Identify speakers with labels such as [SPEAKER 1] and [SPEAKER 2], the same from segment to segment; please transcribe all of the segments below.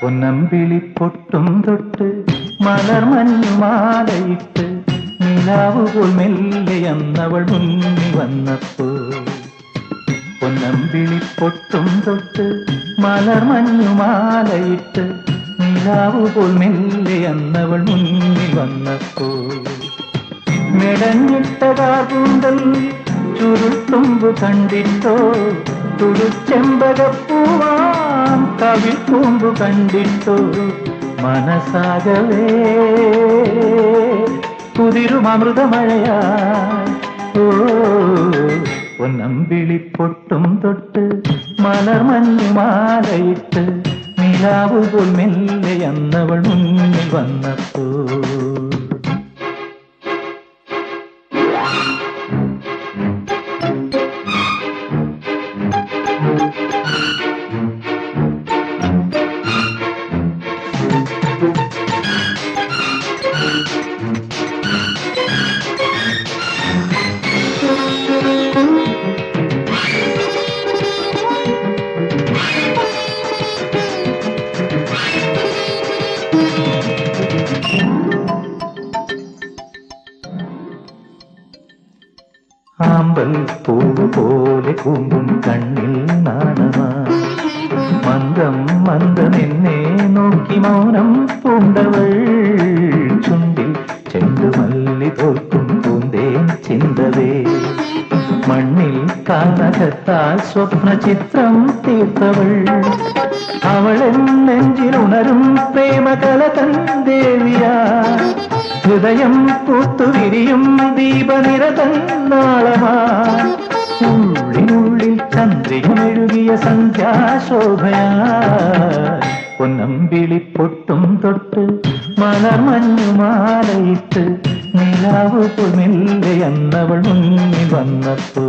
[SPEAKER 1] പൊന്നമ്പിളി പൊട്ടും തൊട്ട് മലർമഞ്ഞുമാലയിട്ട് നിലാവുപോൽ മെല്ലെയെന്നവൾ മുന്നിൽ വന്നപ്പോ പൊന്നമ്പിളി പൊട്ടും തൊട്ട് മലർമഞ്ഞുമാലയിട്ട് നിലാവുപോൽ മെല്ലെയെന്നവൾ മുന്നിൽ വന്നപ്പോ മെടഞ്ഞിട്ട കാർകൂന്തൽ ചുരുൾത്തുമ്പ് കണ്ടിട്ടോ തുടുച്ചെമ്പകപ്പൂവാൻ കവിൾക്കൂമ്പ് കണ്ടിട്ടോ മനസ്സാകവേ കുതിരുമൃതമഴയാ ഓ പൊന്നമ്പിളി പൊട്ടും തൊട്ട് മലർമഞ്ഞുമാലയിട്ട് നിലാവുപോൽ മെല്ലെയെന്നവൾ മുന്നിൽ വന്നപ്പോ ആമ്പൽ പൂവ് പോലെ കൂമ്പും കണ്ണിൽ നാണമാ മന്ദം മന്ദമെന്നെ നോക്കി മൗനം പൂണ്ടവൾ ചുണ്ടിൽ ചെണ്ടുമല്ലി തോൽക്കും പൂന്തേൻ ചിന്തവേ മണ്ണിൽ കാനകത്താൽ സ്വപ്ന ചിത്രം തീർത്തവൾ അവളെൻ നെഞ്ചിലുണരും പ്രേമകലതൻ ദേവിയാ ഹൃദയം പൂത്തുവിരിയും ദീപനിരതൻ നാളമാ ഉള്ളിനുള്ളിൽ ചന്ദ്രനെഴുകിയ സന്ധ്യാശോഭയാ പൊന്നമ്പിളി പൊട്ടും തൊട്ട് മലർമഞ്ഞുമാലയിട്ട് നിലാവുപോൽ മെല്ലെയെന്നവൾ മുന്നിൽ വന്നപ്പോ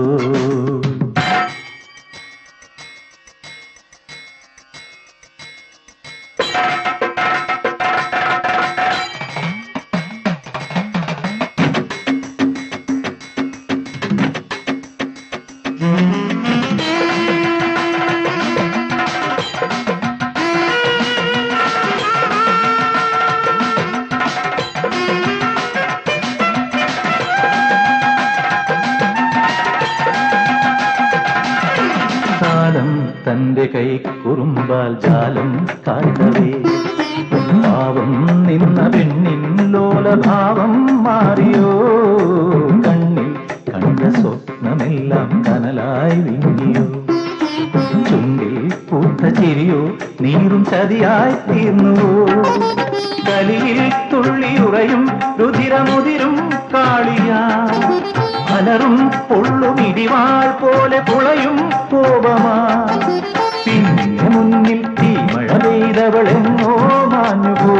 [SPEAKER 1] കാലം തന്റെ കൈ കുറുമ്പാൽ ജാലം കാട്ടവേ ഭാവം നിന്ന പെണ്ണിൻ ലോലഭാവം മാറിയോ കണ്ണിൽ കണ്ട സ്വപ്നമെല്ലാം കനലായി വിങ്ങിയോ ചുണ്ടിൽ പൂത്ത ചിരിയോ നീറും ചതിയായി തീർന്നുവോ കലിയിൽ തുള്ളിയുറയും രുധിരമുതിരും കാളിയാ അലറും പൊള്ളും ഇടിവാൾ പോലെ പുളയും കോപമാ പിന്നെ മുന്നിൽ തീമഴ പെയ്തവളെങ്ങോ മാഞ്ഞുപോ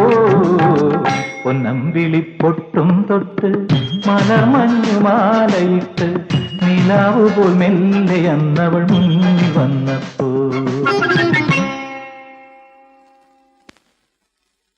[SPEAKER 1] പൊന്നമ്പിളി പൊട്ടും തൊട്ട് മലർമഞ്ഞുമാലയിട്ട് നിലാവുപോൽ മെല്ലെയെന്നവൾ മുന്നിൽ വന്നപ്പോ